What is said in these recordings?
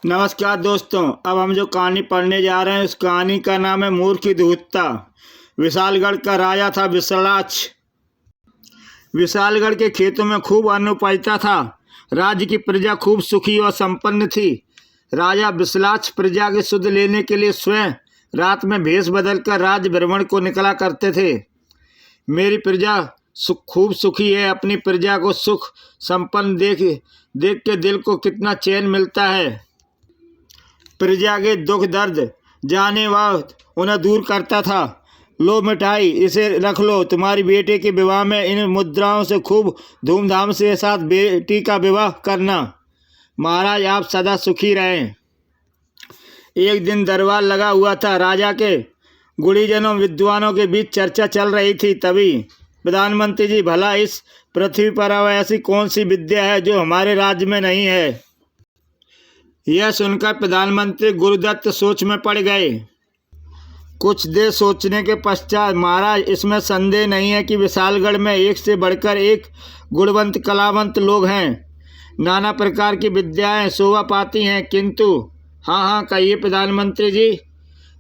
नमस्कार दोस्तों। अब हम जो कहानी पढ़ने जा रहे हैं उस कहानी का नाम है मूर्ख की धूर्तता। विशालगढ़ का राजा था विशालाक्ष। विशालगढ़ के खेतों में खूब अन्न उपजता था। राज्य की प्रजा खूब सुखी और संपन्न थी। राजा विशालाक्ष प्रजा के सुध लेने के लिए स्वयं रात में भेष बदलकर राज्य भ्रमण को निकला करते थे। मेरी प्रजा खूब सुखी है। अपनी प्रजा को सुख संपन्न देख देख के दिल को कितना चैन मिलता है। प्रजा के दुख दर्द जाने वक्त उन्हें दूर करता था। लो मिठाई, इसे रख लो। तुम्हारी बेटे के विवाह में इन मुद्राओं से खूब धूमधाम से साथ बेटी का विवाह करना। महाराज आप सदा सुखी रहें। एक दिन दरबार लगा हुआ था। राजा के गुणीजनों विद्वानों के बीच चर्चा चल रही थी। तभी प्रधानमंत्री जी, भला इस पृथ्वी पर अब ऐसी कौन सी विद्या है जो हमारे राज्य में नहीं है? यह सुनकर प्रधानमंत्री गुरुदत्त सोच में पड़ गए। कुछ देर सोचने के पश्चात, महाराज इसमें संदेह नहीं है कि विशालगढ़ में एक से बढ़कर एक गुणवंत कलावंत लोग हैं। नाना प्रकार की विद्याएं शोभा पाती हैं, किंतु हाँ कहिए प्रधानमंत्री जी,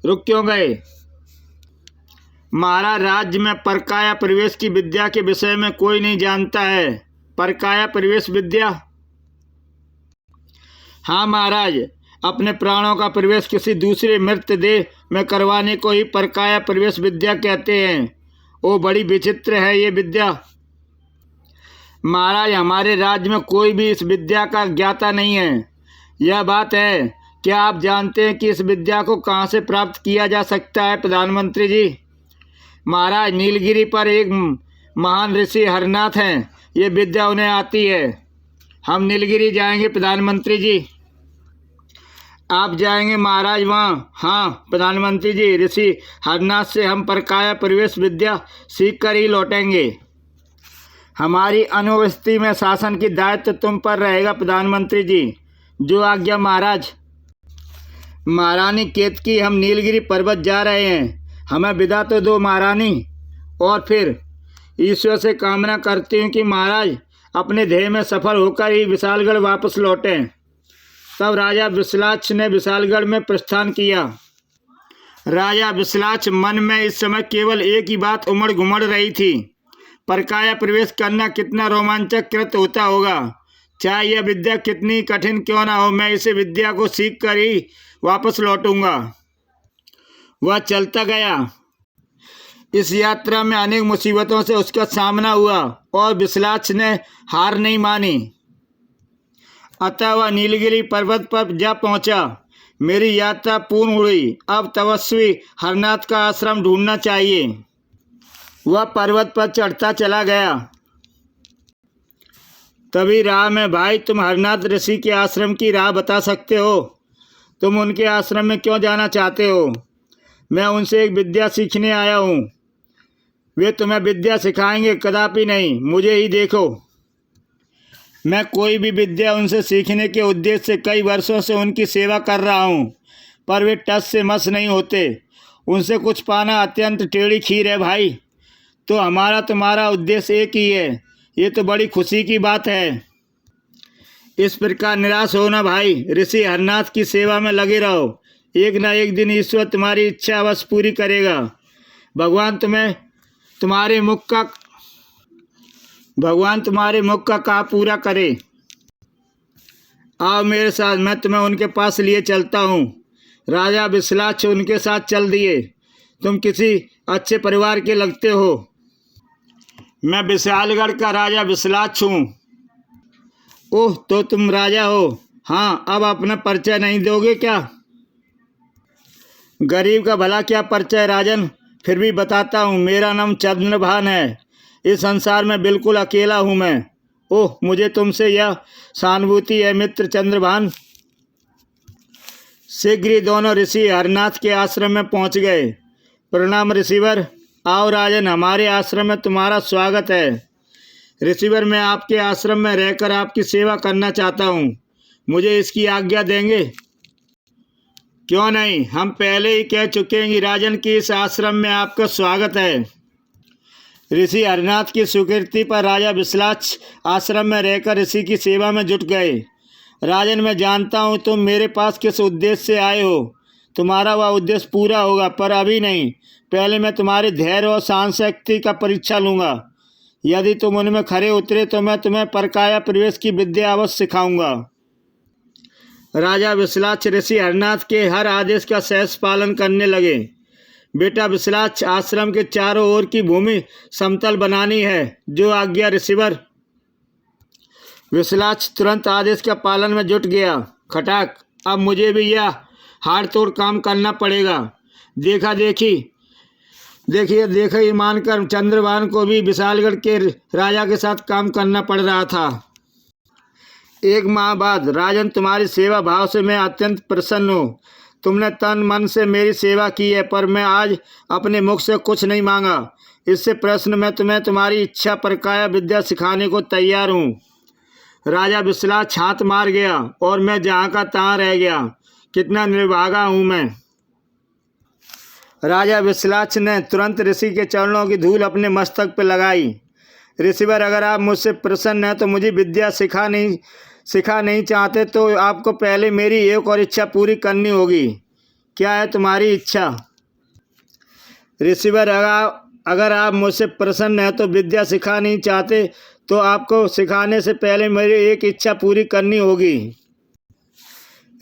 रुक क्यों गए? महाराज राज्य में परकाया प्रवेश की विद्या के विषय में कोई नहीं जानता है। परकाया प्रवेश विद्या? हाँ महाराज, अपने प्राणों का प्रवेश किसी दूसरे मृत देह में करवाने को ही परकाया प्रवेश विद्या कहते हैं। ओ बड़ी विचित्र है ये विद्या। महाराज हमारे राज्य में कोई भी इस विद्या का ज्ञाता नहीं है। यह बात है। क्या आप जानते हैं कि इस विद्या को कहाँ से प्राप्त किया जा सकता है प्रधानमंत्री जी? महाराज नीलगिरी पर एक महान ऋषि हरनाथ हैं। ये विद्या उन्हें आती है। हम नीलगिरी जाएंगे प्रधानमंत्री जी। आप जाएंगे महाराज वहाँ? हाँ प्रधानमंत्री जी, ऋषि हरनाथ से हम परकाया प्रवेश विद्या सीख कर ही लौटेंगे। हमारी अनुपस्थिति में शासन की दायित्व तुम पर रहेगा प्रधानमंत्री जी। जो आज्ञा महाराज। महारानी केतकी, हम नीलगिरी पर्वत जा रहे हैं। हमें विदा तो दो महारानी। और फिर ईश्वर से कामना करती हूँ कि महाराज अपने ध्येय में सफल होकर ही विशालगढ़ वापस लौटें। तब राजा विशालाक्ष ने विशालगढ़ में प्रस्थान किया। राजा विशालाक्ष मन में इस समय केवल एक ही बात उमड़ घुमड़ रही थी। परकाया प्रवेश करना कितना रोमांचक कृत होता होगा। चाहे यह विद्या कितनी कठिन क्यों ना हो, मैं इसे विद्या को सीख कर ही वापस लौटूंगा। वह चलता गया। इस यात्रा में अनेक मुसीबतों से उसका सामना हुआ और विशालाक्ष ने हार नहीं मानी। अतः वह नीलगिरी पर्वत पर जा पहुंचा। मेरी यात्रा पूर्ण हुई। अब तपस्वी हरनाथ का आश्रम ढूंढना चाहिए। वह पर्वत पर चढ़ता चला गया। तभी राह में, भाई तुम हरनाथ ऋषि के आश्रम की राह बता सकते हो? तुम उनके आश्रम में क्यों जाना चाहते हो? मैं उनसे एक विद्या सीखने आया हूँ। वे तुम्हें विद्या सिखाएंगे? कदापि नहीं, मुझे ही देखो। मैं कोई भी विद्या उनसे सीखने के उद्देश्य से कई वर्षों से उनकी सेवा कर रहा हूँ, पर वे टस से मस नहीं होते। उनसे कुछ पाना अत्यंत टेढ़ी खीर है भाई। तो हमारा तुम्हारा उद्देश्य एक ही है। ये तो बड़ी खुशी की बात है। इस प्रकार निराश हो ना भाई। ऋषि हरनाथ की सेवा में लगे रहो। एक न एक दिन ईश्वर तुम्हारी इच्छा अवश्य पूरी करेगा। भगवान तुम्हारे मुख का कहा पूरा करे। आओ मेरे साथ, मैं तुम्हें उनके पास लिए चलता हूँ। राजा विशालाक्ष उनके साथ चल दिए। तुम किसी अच्छे परिवार के लगते हो। मैं विशालगढ़ का राजा विशालाक्ष हूँ। ओह, तो तुम राजा हो? हाँ। अब अपना परिचय नहीं दोगे क्या? गरीब का भला क्या परिचय राजन, फिर भी बताता हूँ। मेरा नाम चंद्रभान है। इस संसार में बिल्कुल अकेला हूँ मैं। ओह, मुझे तुमसे यह सहानुभूति है मित्र चंद्रभान। शीघ्र ही दोनों ऋषि हरनाथ के आश्रम में पहुँच गए। प्रणाम ऋषिवर। आओ राजन, हमारे आश्रम में तुम्हारा स्वागत है। ऋषिवर, मैं आपके आश्रम में रहकर आपकी सेवा करना चाहता हूँ। मुझे इसकी आज्ञा देंगे? क्यों नहीं, हम पहले ही कह चुके हैं कि राजन की इस आश्रम में आपका स्वागत है। ऋषि हरनाथ की स्वीकृति पर राजा विशालाक्ष आश्रम में रहकर ऋषि की सेवा में जुट गए। राजन, मैं जानता हूँ तुम मेरे पास किस उद्देश्य से आए हो। तुम्हारा वह उद्देश्य पूरा होगा, पर अभी नहीं। पहले मैं तुम्हारे धैर्य और सहन शक्ति का परीक्षा लूँगा। यदि तुम उनमें खरे उतरे तो मैं तुम्हें परकाया प्रवेश की विद्या अवश्य सिखाऊंगा। राजा विश्लाक्ष ऋषि हरनाथ के हर आदेश का सहर्ष पालन करने लगे। बेटा विश्लाक्ष, आश्रम के चारों ओर की भूमि समतल बनानी है। जो आज्ञा ऋषिवर। विश्लाक्ष तुरंत आदेश का पालन में जुट गया। खटाक, अब मुझे भी यह हाड़ तोड़ काम करना पड़ेगा। देखिए मानकर चंद्रभान को भी विशालगढ़ के राजा के साथ काम करना पड़ रहा था। 1 माह बाद राजन, तुम्हारी सेवा भाव से मैं अत्यंत प्रसन्न हूँ। तुमने तन मन से मेरी सेवा की है, पर मैं आज अपने मुख से कुछ नहीं मांगा। इससे प्रश्न मैं तुम्हें तुम्हारी इच्छा परकाया विद्या सिखाने को तैयार हूँ। राजा विश्लाक्ष हाथ मार गया और मैं जहाँ का तहाँ रह गया। कितना निर्भागा हूँ मैं। राजा विश्लाक्ष ने तुरंत ऋषि के चरणों की धूल अपने मस्तक पर लगाई। ऋषिवर, अगर आप मुझसे प्रसन्न हैं तो मुझे विद्या सिखा नहीं चाहते तो आपको पहले मेरी एक और इच्छा पूरी करनी होगी। क्या है तुम्हारी इच्छा? ऋषिवर, अगर आप मुझसे प्रसन्न हैं तो विद्या सिखा नहीं चाहते तो आपको सिखाने से पहले मेरी एक इच्छा पूरी करनी होगी।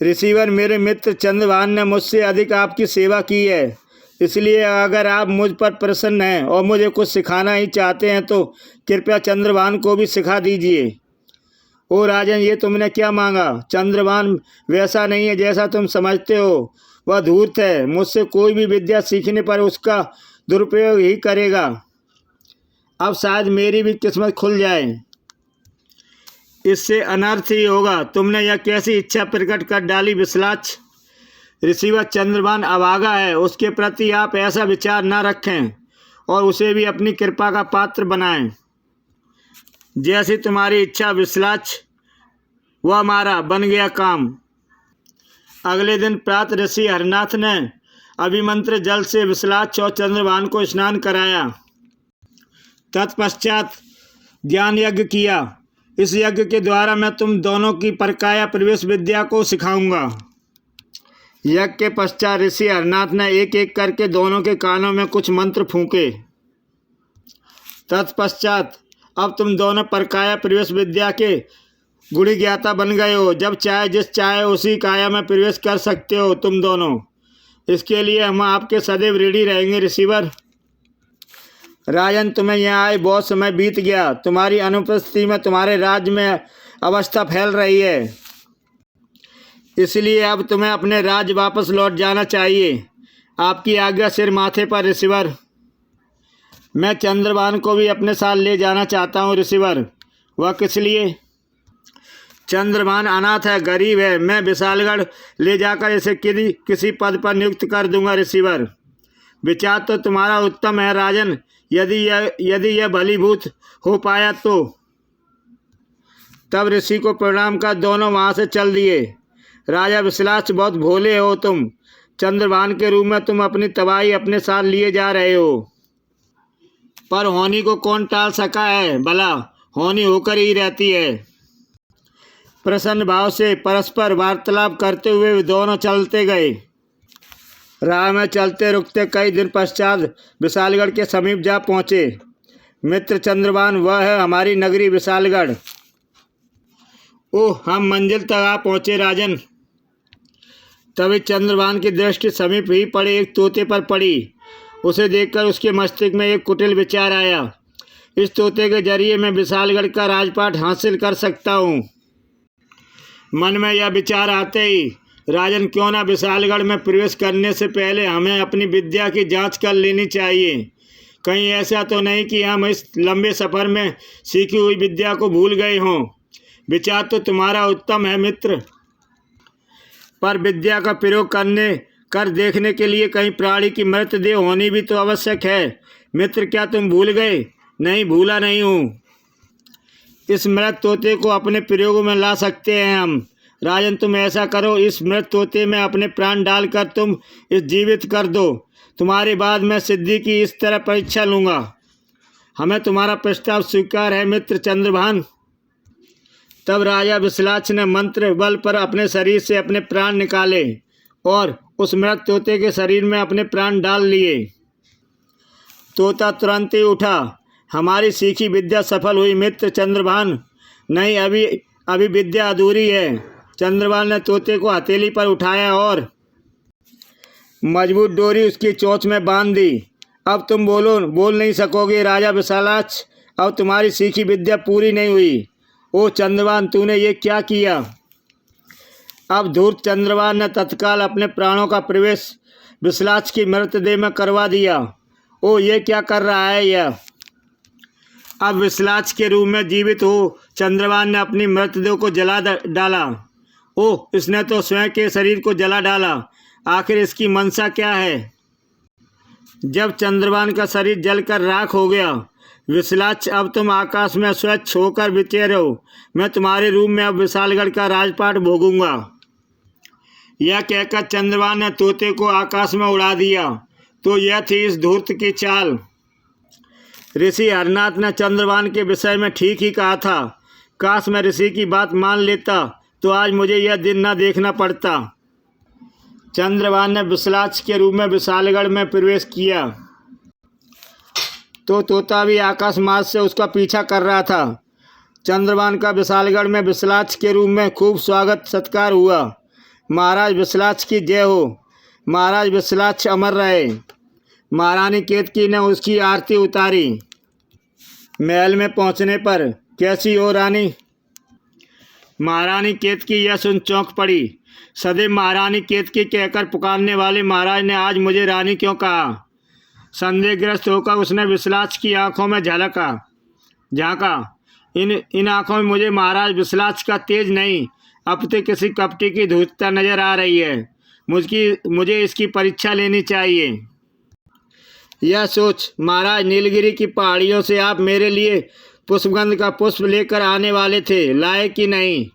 ऋषिवर, मेरे मित्र चंद्रभान ने मुझसे अधिक आपकी सेवा की है, इसलिए अगर आप मुझ पर प्रसन्न हैं और मुझे कुछ सिखाना ही चाहते हैं तो कृपया चंद्रभान को भी सिखा दीजिए। ओ राजन, ये तुमने क्या मांगा? चंद्रभान वैसा नहीं है जैसा तुम समझते हो। वह धूर्त है। मुझसे कोई भी विद्या सीखने पर उसका दुरुपयोग ही करेगा। अब शायद मेरी भी किस्मत खुल जाए। इससे अनर्थ ही होगा। तुमने यह कैसी इच्छा प्रकट कर डाली विश्लाक्ष? ऋषिवर, चंद्रभान अभागा है, उसके प्रति आप ऐसा विचार न रखें और उसे भी अपनी कृपा का पात्र बनाएं। जैसी तुम्हारी इच्छा विश्लाक्ष। वह हमारा बन गया काम। अगले दिन प्रातः ऋषि हरनाथ ने अभिमंत्रित जल से विश्लाक्ष और चंद्रभान को स्नान कराया। तत्पश्चात ज्ञान यज्ञ किया। इस यज्ञ के द्वारा मैं तुम दोनों की परकाया प्रवेश विद्या को सिखाऊंगा। यज्ञ के पश्चात ऋषि हरनाथ ने एक एक करके दोनों के कानों में कुछ मंत्र फूंके। तत्पश्चात अब तुम दोनों परकाया प्रवेश विद्या के गुणी ज्ञाता बन गए हो। जब चाहे जिस चाहे उसी काया में प्रवेश कर सकते हो तुम दोनों। इसके लिए हम आपके सदैव रेडी रहेंगे ऋषिवर। राजन, तुम्हें यहाँ आए बहुत समय बीत गया। तुम्हारी अनुपस्थिति में तुम्हारे राज्य में अवस्था फैल रही है, इसलिए अब तुम्हें अपने राज्य वापस लौट जाना चाहिए। आपकी आज्ञा सिर माथे पर ऋषिवर। मैं चंद्रभान को भी अपने साथ ले जाना चाहता हूँ ऋषिवर। वह किस लिए? चंद्रभान अनाथ है, गरीब है। मैं विशालगढ़ ले जाकर इसे किसी पद पर नियुक्त कर दूंगा ऋषिवर। विचार तो तुम्हारा उत्तम है राजन। यदि यह भलीभूत हो पाया तो। तब ऋषि को प्रणाम कर दोनों वहाँ से चल दिए। राजा विश्लाक्ष, बहुत भोले हो तुम। चंद्रभान के रूप में तुम अपनी तबाही अपने साथ लिए जा रहे हो, पर होनी को कौन टाल सका है? भला होनी होकर ही रहती है। प्रसन्न भाव से परस्पर वार्तालाप करते हुए वे दोनों चलते गए। राह में चलते रुकते कई दिन पश्चात विशालगढ़ के समीप जा पहुँचे। मित्र चंद्रभान, वह है हमारी नगरी विशालगढ़। ओह, हम मंजिल तक आ पहुँचे राजन। तभी चंद्रभान की दृष्टि समीप ही पड़े एक तोते पर पड़ी। उसे देखकर उसके मस्तिष्क में एक कुटिल विचार आया। इस तोते के जरिए मैं विशालगढ़ का राजपाट हासिल कर सकता हूँ। मन में यह विचार आते ही राजन, क्यों ना विशालगढ़ में प्रवेश करने से पहले हमें अपनी विद्या की जांच कर लेनी चाहिए। कहीं ऐसा तो नहीं कि हम इस लंबे सफ़र में सीखी हुई विद्या को भूल गए हों। विचार तो तुम्हारा उत्तम है मित्र, पर विद्या का प्रयोग कर देखने के लिए कहीं प्राणी की मृतदेह होनी भी तो आवश्यक है। मित्र, क्या तुम भूल गए? नहीं, भूला नहीं हूँ। इस मृत तोते को अपने प्रयोगों में ला सकते हैं हम। राजन, तुम ऐसा करो, इस मृत तोते में अपने प्राण डालकर तुम इस जीवित कर दो। तुम्हारे बाद मैं सिद्धि की इस तरह परीक्षा लूँगा। हमें तुम्हारा प्रस्ताव स्वीकार है मित्र चंद्रभान। तब राजा विसलाक्ष ने मंत्र बल पर अपने शरीर से अपने प्राण निकाले और उस मृत तोते के शरीर में अपने प्राण डाल लिए। तोता तुरंत ही उठा। हमारी सीखी विद्या सफल हुई मित्र चंद्रभान। नहीं, अभी विद्या अधूरी है। चंद्रभान ने तोते को हथेली पर उठाया और मजबूत डोरी उसकी चोंच में बांध दी। अब तुम बोल नहीं सकोगे राजा विशालाक्ष। अब तुम्हारी सीखी विद्या पूरी नहीं हुई। ओ चंद्रभान, तूने ये क्या किया? अब धूर्त चंद्रभान ने तत्काल अपने प्राणों का प्रवेश विशालाक्ष की मृतदेह में करवा दिया। ओ, ये क्या कर रहा है यह? अब विशालाक्ष के रूप में जीवित हो चंद्रभान ने अपनी मृतदेह को जला डाला। ओह, इसने तो स्वयं के शरीर को जला डाला। आखिर इसकी मंशा क्या है? जब चंद्रभान का शरीर जलकर राख हो गया, विशालाक्ष, अब तुम आकाश में स्वच्छ होकर विचरे हो। मैं तुम्हारे रूप में अब विशालगढ़ का राजपाट भोगूंगा। यह कहकर चंद्रभान ने तोते को आकाश में उड़ा दिया। तो यह थी इस धूर्त की चाल। ऋषि हरनाथ ने चंद्रभान के विषय में ठीक ही कहा था। काश मैं ऋषि की बात मान लेता तो आज मुझे यह दिन न देखना पड़ता। चंद्रभान ने विशालाक्ष के रूप में विशालगढ़ में प्रवेश किया तो तोता भी आकाश मार्ग से उसका पीछा कर रहा था। चंद्रभान का विशालगढ़ में विशालाक्ष के रूप में खूब स्वागत सत्कार हुआ। महाराज विशालाक्ष की जय हो। महाराज विशालाक्ष अमर रहे। महारानी केतकी ने उसकी आरती उतारी। महल में पहुंचने पर, कैसी हो रानी? महारानी केतकी यह सुन चौंक पड़ी। सदैव महारानी केतकी कहकर पुकारने वाले महाराज ने आज मुझे रानी क्यों कहा? संदेहग्रस्त होकर उसने विशालाक्ष की आंखों में झांका। इन आंखों में मुझे महाराज विशालाक्ष का तेज नहीं, अपितु किसी कपटी की धूर्तता नजर आ रही है। मुझे इसकी परीक्षा लेनी चाहिए। यह सोच महाराज नीलगिरी की पहाड़ियों से आप मेरे लिए पुष्पगंध का पुष्प लेकर आने वाले थे, लाए कि नहीं?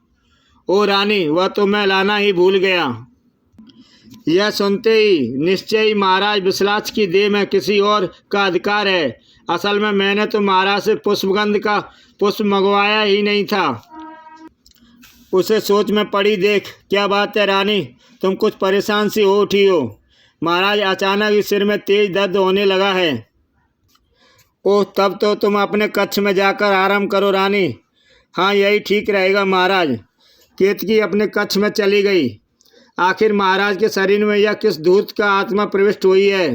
ओ रानी, वह तो मैं लाना ही भूल गया। यह सुनते ही निश्चय ही महाराज विशालाक्ष की देह में किसी और का अधिकार है। असल में मैंने तो महाराज से पुष्पगंध का पुष्प मंगवाया ही नहीं था। उसे सोच में पड़ी। देख, क्या बात है रानी, तुम कुछ परेशान सी हो उठी हो। महाराज, अचानक ही सिर में तेज दर्द होने लगा है। ओह, तब तो तुम अपने कक्ष में जाकर आराम करो रानी। हाँ, यही ठीक रहेगा महाराज। केतकी अपने कक्ष में चली गई। आखिर महाराज के शरीर में यह किस धूर्त का आत्मा प्रविष्ट हुई है?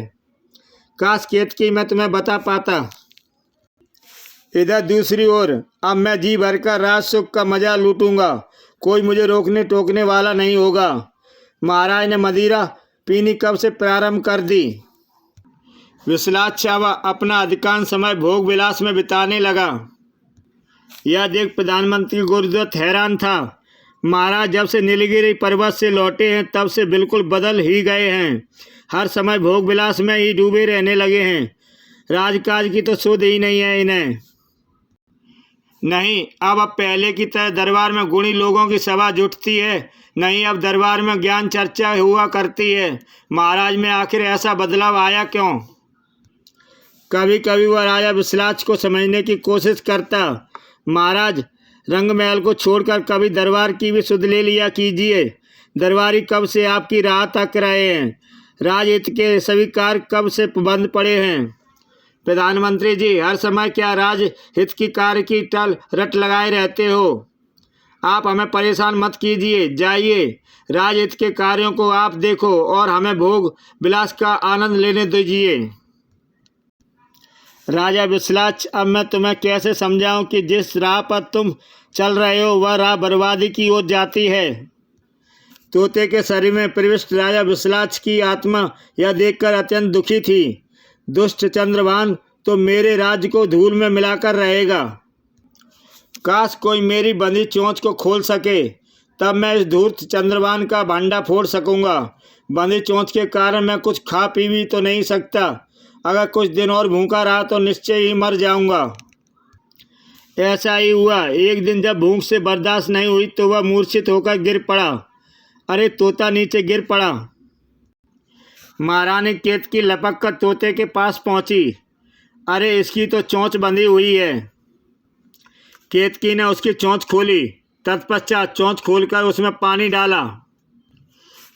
काश केतकी मैं तुम्हें बता पाता। इधर दूसरी ओर अब मैं जी भरकर राज सुख का मजा लूटूंगा। कोई मुझे रोकने टोकने वाला नहीं होगा। महाराज ने मदिरा पीनी कब से प्रारंभ कर दी। विशालाक्ष अपना अधिकांश समय भोग विलास में बिताने लगा। यह देख प्रधानमंत्री गुरुदत्त हैरान था। महाराज जब से नीलगिरी पर्वत से लौटे हैं तब से बिल्कुल बदल ही गए हैं। हर समय भोग विलास में ही डूबे रहने लगे हैं। राजकाज की तो सुध ही नहीं है इन्हें। नहीं, अब पहले की तरह दरबार में गुणी लोगों की सभा जुटती है। नहीं, अब दरबार में ज्ञान चर्चा हुआ करती है। महाराज में आखिर ऐसा बदलाव आया क्यों? कभी कभी वह राजा विशालाक्ष को समझने की कोशिश करता। महाराज, रंगमहल को छोड़कर कभी दरबार की भी सुध ले लिया कीजिए। दरबारी कब से आपकी राह तक रहे हैं। राजहित के सभी कार्य कब से बंद पड़े हैं। प्रधानमंत्री जी, हर समय क्या राजहित की कार्य की टल रट लगाए रहते हो? आप हमें परेशान मत कीजिए। जाइए, राजहित के कार्यों को आप देखो और हमें भोग विलास का आनंद लेने दीजिए। राजा विशालाक्ष, अब मैं तुम्हें कैसे समझाऊं कि जिस राह पर तुम चल रहे हो वह राह बर्बादी की ओर जाती है। तोते के शरीर में प्रविष्ट राजा विशालाक्ष की आत्मा यह देखकर अत्यंत दुखी थी। दुष्ट चंद्रभान तो मेरे राज्य को धूल में मिलाकर रहेगा। काश कोई मेरी बंधी चोंच को खोल सके, तब मैं इस धूर्त चंद्रभान का भांडा फोड़ सकूंगा। बंधी चोंच के कारण मैं कुछ खा पी भी तो नहीं सकता। अगर कुछ दिन और भूखा रहा तो निश्चय ही मर जाऊंगा। ऐसा ही हुआ। एक दिन जब भूख से बर्दाश्त नहीं हुई तो वह मूर्छित होकर गिर पड़ा। अरे, तोता नीचे गिर पड़ा। महारानी केतकी लपक कर तोते के पास पहुंची। अरे, इसकी तो चोंच बंधी हुई है। केतकी ने उसकी चोंच खोली तत्पश्चात चोंच खोलकर उसमें पानी डाला।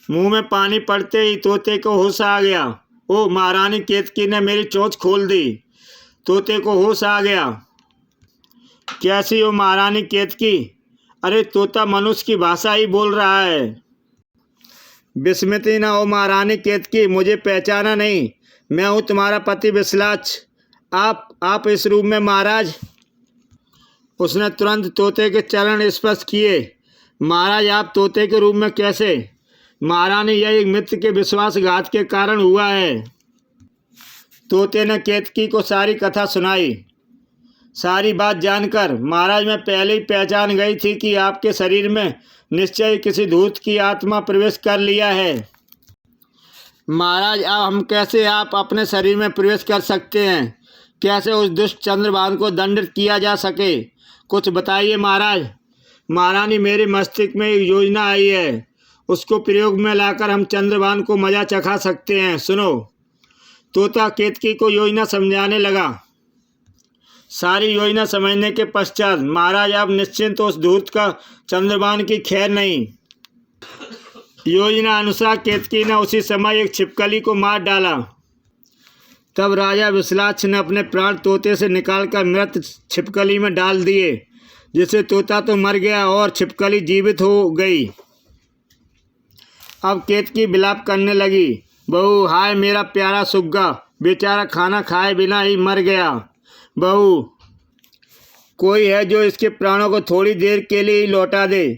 मुंह में पानी पड़ते ही तोते को होश आ गया। ओ, महारानी केतकी ने मेरी चोंच खोल दी। तोते को होश आ गया। कैसी हो महारानी केतकी? अरे, तोता मनुष्य की भाषा ही बोल रहा है। विस्मित न हो महारानी केतकी, मुझे पहचाना नहीं? मैं हूँ तुम्हारा पति बिस्लाच। आप इस रूम में महाराज। उसने तुरंत तोते के चरण स्पर्श किए। महाराज, आप तोते के रूम में कैसे? महारानी, यह एक मित्र के विश्वासघात के कारण हुआ है। तोते ने केतकी को सारी कथा सुनाई। सारी बात जानकर महाराज मैं पहले ही पहचान गई थी कि आपके शरीर में निश्चय किसी धूर्त की आत्मा प्रवेश कर लिया है। महाराज, अब हम कैसे आप अपने शरीर में प्रवेश कर सकते हैं? कैसे उस दुष्ट चंद्रभान को दंडित किया जा सके? कुछ बताइए महाराज। महारानी, मेरे मस्तिष्क में एक योजना आई है। उसको प्रयोग में लाकर हम चंद्रभान को मजा चखा सकते हैं। सुनो। तोता केतकी को योजना समझाने लगा। सारी योजना समझने के पश्चात महाराज अब निश्चिंत उस धूर्त का चंद्रभान की खैर नहीं। योजना अनुसार केतकी ने उसी समय एक छिपकली को मार डाला। तब राजा विश्लाक्ष ने अपने प्राण तोते से निकालकर मृत छिपकली में डाल दिए, जिससे तोता तो मर गया और छिपकली जीवित हो गई। अब केतकी विलाप करने लगी। बहू, हाय मेरा प्यारा सुग्गा, बेचारा खाना खाए बिना ही मर गया। बहू, कोई है जो इसके प्राणों को थोड़ी देर के लिए ही लौटा दे,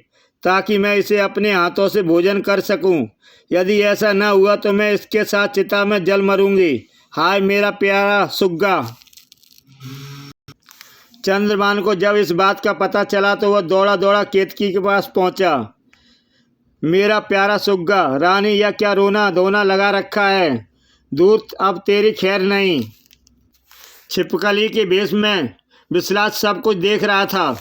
ताकि मैं इसे अपने हाथों से भोजन कर सकूं। यदि ऐसा न हुआ तो मैं इसके साथ चिता में जल मरूंगी। हाय मेरा प्यारा सुग्गा। चंद्रभान को जब इस बात का पता चला तो वह दौड़ा दौड़ा केतकी के पास पहुंचा। मेरा प्यारा सुग्गा, रानी यह क्या रोना धोना लगा रखा है? दूत, अब तेरी खैर नहीं। छिपकली के भेष में विश्लाक्ष सब कुछ देख रहा था।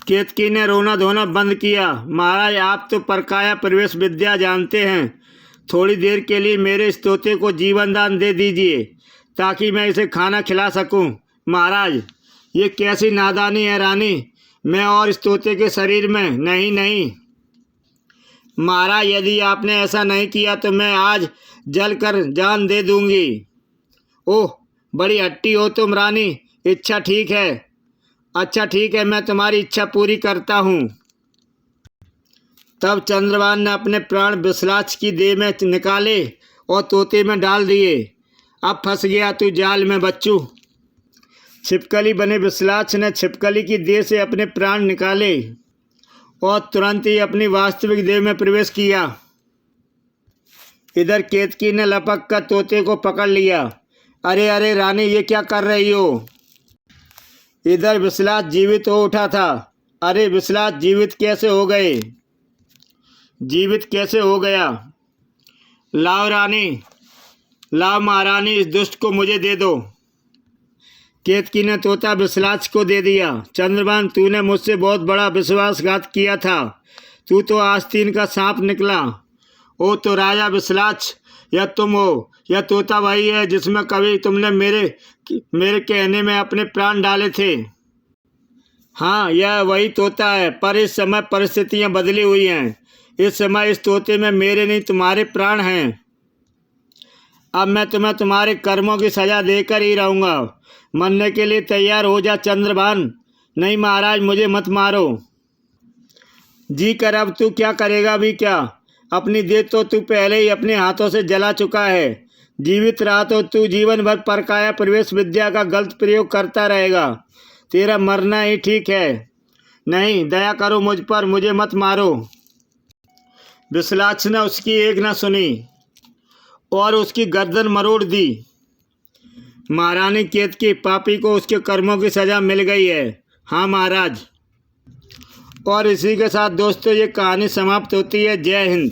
केतकी ने रोना धोना बंद किया। महाराज, आप तो परकाया प्रवेश विद्या जानते हैं। थोड़ी देर के लिए मेरे इस तोते को जीवन दान दे दीजिए, ताकि मैं इसे खाना खिला सकूं। महाराज, ये कैसी नादानी है रानी? मैं और इस तोते के शरीर में नहीं। महाराज, यदि आपने ऐसा नहीं किया तो मैं आज जल कर जान दे दूंगी। ओह, बड़ी हट्टी हो तुम रानी। इच्छा ठीक है। अच्छा ठीक है, मैं तुम्हारी इच्छा पूरी करता हूँ। तब चंद्रभान ने अपने प्राण विश्लाक्ष की देह में निकाले और तोते में डाल दिए। अब फंस गया तू जाल में बच्चू। छिपकली बने विश्लाक्ष ने छिपकली की देह से अपने प्राण निकाले और तुरंत ही अपनी वास्तविक देह में प्रवेश किया। इधर केतकी ने लपक कर तोते को पकड़ लिया। अरे अरे रानी, ये क्या कर रही हो? इधर विश्लाक्ष जीवित हो उठा था। अरे विश्लाक्ष, जीवित कैसे हो गए? जीवित कैसे हो गया? लाओ रानी, लाओ महारानी, इस दुष्ट को मुझे दे दो। केतकी ने तोता विश्लाक्ष को दे दिया। चंद्रभान, तूने मुझसे बहुत बड़ा विश्वासघात किया था। तू तो आस्तीन का सांप निकला। ओ तो राजा विश्लाक्ष, यह तुम हो। यह तोता वही है जिसमें कभी तुमने मेरे कहने में अपने प्राण डाले थे। हाँ, यह वही तोता है, पर इस समय परिस्थितियाँ बदली हुई हैं। इस समय इस तोते में मेरे नहीं तुम्हारे प्राण हैं। अब मैं तुम्हें तुम्हारे कर्मों की सजा देकर ही रहूँगा। मरने के लिए तैयार हो जा चंद्रभान। नहीं महाराज, मुझे मत मारो। जी कर, अब तू क्या करेगा भी क्या? अपनी देह तो तू पहले ही अपने हाथों से जला चुका है। जीवित रहा तो तू जीवन भर परकाया प्रवेश विद्या का गलत प्रयोग करता रहेगा। तेरा मरना ही ठीक है। नहीं, दया करो मुझ पर, मुझे मत मारो। विश्लाक्ष ने उसकी एक न सुनी और उसकी गर्दन मरोड़ दी। महारानी केतकी, पापी को उसके कर्मों की सजा मिल गई है। हाँ महाराज। और इसी के साथ दोस्तों ये कहानी समाप्त होती है। जय हिंद।